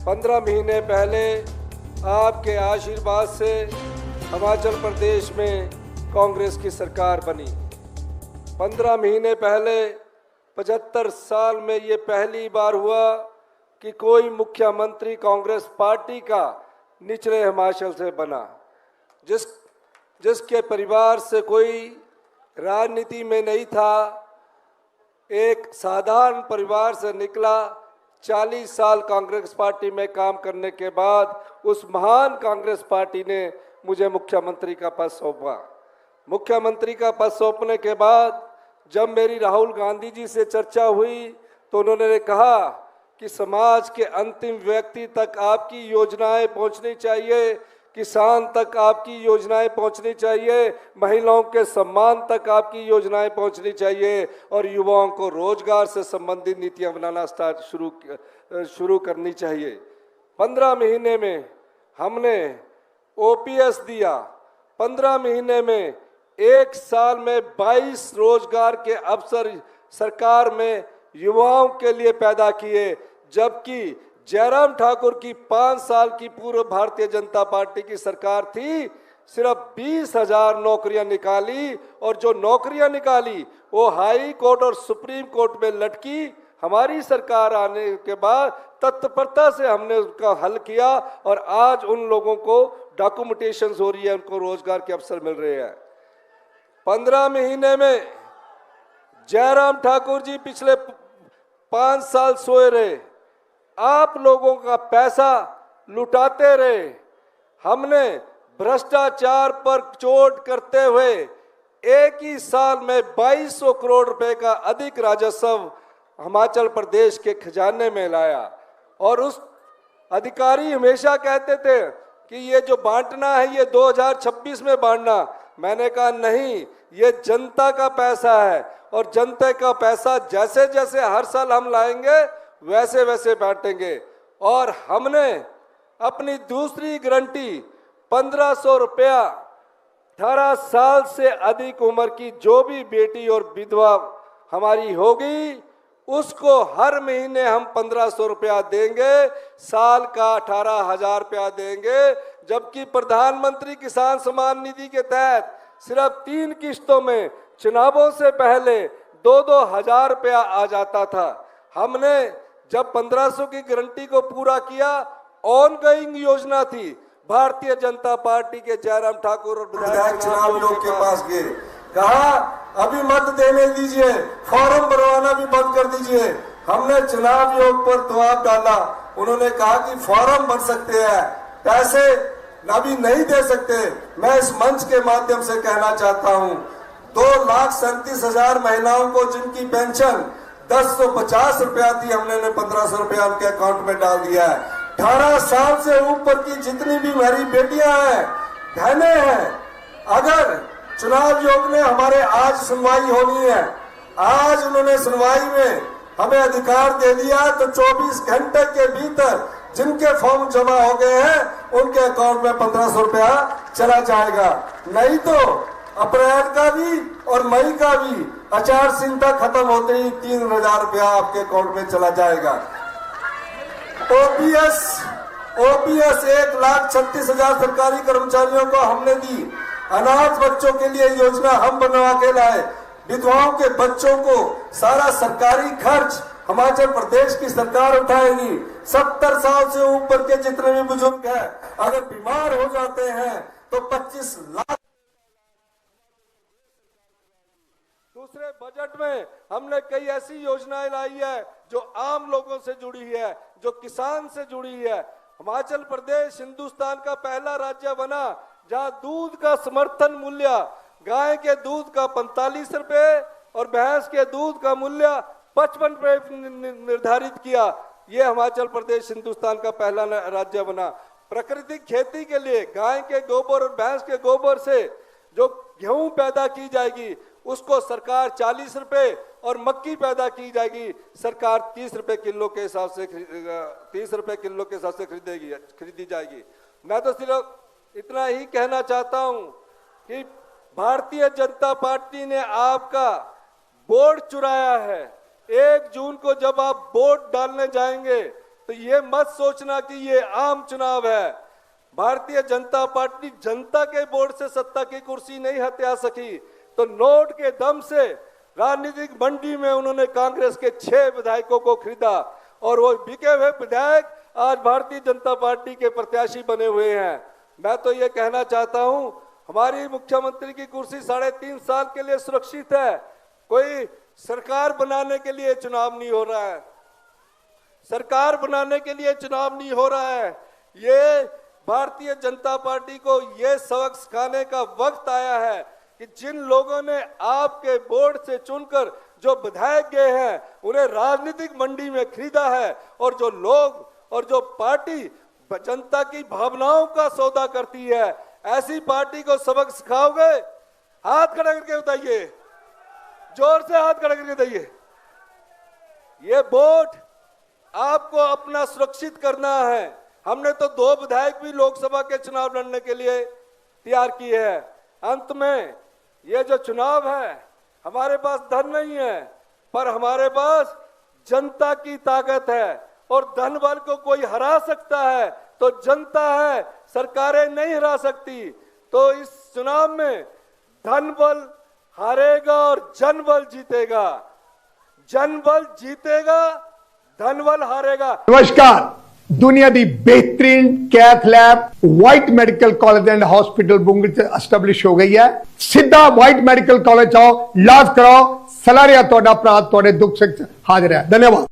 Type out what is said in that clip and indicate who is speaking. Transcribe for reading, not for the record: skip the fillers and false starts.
Speaker 1: 15 महीने पहले आपके आशीर्वाद से हिमाचल प्रदेश में कांग्रेस की सरकार बनी। 15 महीने पहले 75 साल में ये पहली बार हुआ कि कोई मुख्यमंत्री कांग्रेस पार्टी का निचले हिमाचल से बना, जिसके परिवार से कोई राजनीति में नहीं था, एक साधारण परिवार से निकला। 40 साल कांग्रेस पार्टी में काम करने के बाद उस महान कांग्रेस पार्टी ने मुझे मुख्यमंत्री का पद सौंपा। मुख्यमंत्री का पद सौंपने के बाद जब मेरी राहुल गांधी जी से चर्चा हुई तो उन्होंने कहा कि समाज के अंतिम व्यक्ति तक आपकी योजनाएं पहुंचनी चाहिए, किसान तक आपकी योजनाएं पहुंचनी चाहिए, महिलाओं के सम्मान तक आपकी योजनाएं पहुंचनी चाहिए और युवाओं को रोजगार से संबंधित नीतियां बनाना शुरू करनी चाहिए। 15 महीने में हमने ओपीएस दिया। 15 महीने में एक साल में 22 रोजगार के अवसर सरकार में युवाओं के लिए पैदा किए, जबकि जयराम ठाकुर की 5 साल की पूर्व भारतीय जनता पार्टी की सरकार थी, सिर्फ 20,000 नौकरियां निकाली और जो नौकरियां निकाली वो हाई कोर्ट और सुप्रीम कोर्ट में लटकी। हमारी सरकार आने के बाद तत्परता से हमने उसका हल किया और आज उन लोगों को डॉक्यूमेंटेशन हो रही है, उनको रोजगार के अवसर मिल रहे हैं। 15 महीने में जयराम ठाकुर जी पिछले 5 साल सोए रहे, आप लोगों का पैसा लुटाते रहे। हमने भ्रष्टाचार पर चोट करते हुए एक ही साल में 2200 करोड़ रुपए का अधिक राजस्व हिमाचल प्रदेश के खजाने में लाया। और उस अधिकारी हमेशा कहते थे कि ये जो बांटना है ये 2026 में बांटना। मैंने कहा नहीं, ये जनता का पैसा है और जनता का पैसा जैसे जैसे हर साल हम लाएंगे वैसे वैसे बांटेंगे। और हमने अपनी दूसरी गारंटी 1500 रुपया 18 साल से अधिक उम्र की जो भी बेटी और विधवा हमारी होगी उसको हर महीने हम 1500 रुपया देंगे, साल का 18,000 रुपया देंगे। जबकि प्रधानमंत्री किसान सम्मान निधि के तहत सिर्फ 3 किश्तों में चुनावों से पहले 2-2 हजार रुपया आ जाता था। हमने जब 1500 की गारंटी को पूरा किया, ऑनगोइंग योजना थी। भारतीय जनता पार्टी के जयराम ठाकुर और विधायक चुनाव आयोग के पास गए, कहा अभी मत देने दीजिए, फॉर्म भरवाना भी बंद कर दीजिए। हमने चुनाव आयोग पर दबाव डाला, उन्होंने कहा कि फॉर्म भर सकते हैं, पैसे अभी नहीं दे सकते। मैं इस मंच के माध्यम से कहना चाहता हूं, 2,37,000 महिलाओं को जिनकी पेंशन 1050 रुपया थी, हमने 1500 रुपया उनके अकाउंट में डाल दिया है। 18 साल से ऊपर की जितनी भी हमारी बेटियां हैं, बहनें हैं, अगर चुनाव आयोग ने हमारे आज सुनवाई होनी है, आज उन्होंने सुनवाई में हमें अधिकार दे दिया तो 24 घंटे के भीतर जिनके फॉर्म जमा हो गए हैं उनके अकाउंट में 1500 रुपया चला जाएगा। नहीं तो अप्रैल का भी और मई का भी आचार संहिता खत्म होते ही 3,000 रुपया आपके अकाउंट में चला जाएगा। ओपीएस 1,36,000 सरकारी कर्मचारियों को हमने दी। अनाथ बच्चों के लिए योजना हम बनवा के लाए। विधवाओं के बच्चों को सारा सरकारी खर्च हिमाचल प्रदेश की सरकार उठाएगी। 70 साल से ऊपर के जितने भी बुजुर्ग हैं अगर बीमार हो जाते हैं तो 25 लाख। दूसरे बजट में हमने कई ऐसी योजनाएं लाई है जो आम लोगों से जुड़ी है, जो किसान से जुड़ी है। हिमाचल प्रदेश हिंदुस्तान का पहला राज्य बना जहां दूध का समर्थन मूल्य गाय के दूध का 45 रुपए और भैंस के दूध का मूल्य 55 रुपए निर्धारित किया। ये हिमाचल प्रदेश हिंदुस्तान का पहला राज्य बना। प्राकृतिक खेती के लिए गाय के गोबर और भैंस के गोबर से जो गेहूं पैदा की जाएगी उसको सरकार 40 रुपए और मक्की पैदा की जाएगी सरकार 30 रुपए किलो के हिसाब से 30 रुपए किलो के हिसाब से खरीदी जाएगी। मैं तो सिर्फ इतना ही कहना चाहता हूं कि भारतीय जनता पार्टी ने आपका वोट चुराया है। 1 जून को जब आप वोट डालने जाएंगे तो ये मत सोचना कि ये आम चुनाव है। भारतीय जनता पार्टी जनता के वोट से सत्ता की कुर्सी नहीं हत्या सकी, तो नोट के दम से राजनीतिक मंडी में उन्होंने कांग्रेस के 6 विधायकों को खरीदा और वो बिके हुए विधायक आज भारतीय जनता पार्टी के प्रत्याशी बने हुए हैं। मैं तो ये कहना चाहता हूं, हमारी मुख्यमंत्री की कुर्सी 3.5 साल के लिए सुरक्षित है। कोई सरकार बनाने के लिए चुनाव नहीं हो रहा है, सरकार बनाने के लिए चुनाव नहीं हो रहा है। ये भारतीय जनता पार्टी को ये सबक सिखाने का वक्त आया है कि जिन लोगों ने आपके बोर्ड से चुनकर जो विधायक गए हैं उन्हें राजनीतिक मंडी में खरीदा है, और जो लोग और जो पार्टी जनता की भावनाओं का सौदा करती है, ऐसी पार्टी को सबक सिखाओगे? हाथ खड़ा करके बताइए, जोर से हाथ खड़ा करके बताइए। ये वोट आपको अपना सुरक्षित करना है। हमने तो 2 विधायक भी लोकसभा के चुनाव लड़ने के लिए तैयार किए हैं। अंत में ये जो चुनाव है, हमारे पास धन नहीं है, पर हमारे पास जनता की ताकत है, और धन बल को कोई हरा सकता है तो जनता है, सरकारें नहीं हरा सकती। तो इस चुनाव में धन बल हारेगा और जन बल जीतेगा। जन बल जीतेगा, धन बल हारेगा।
Speaker 2: नमस्कार, दुनिया दी बेहतरीन cath lab white medical college and hospital बुंगल से एस्टैब्लिश हो गई है। सीधा व्हाइट मेडिकल कॉलेज आओ, इलाज कराओ, सलाह रिया तोड़ा प्रात तोड़े दुख से हाजिर है। धन्यवाद।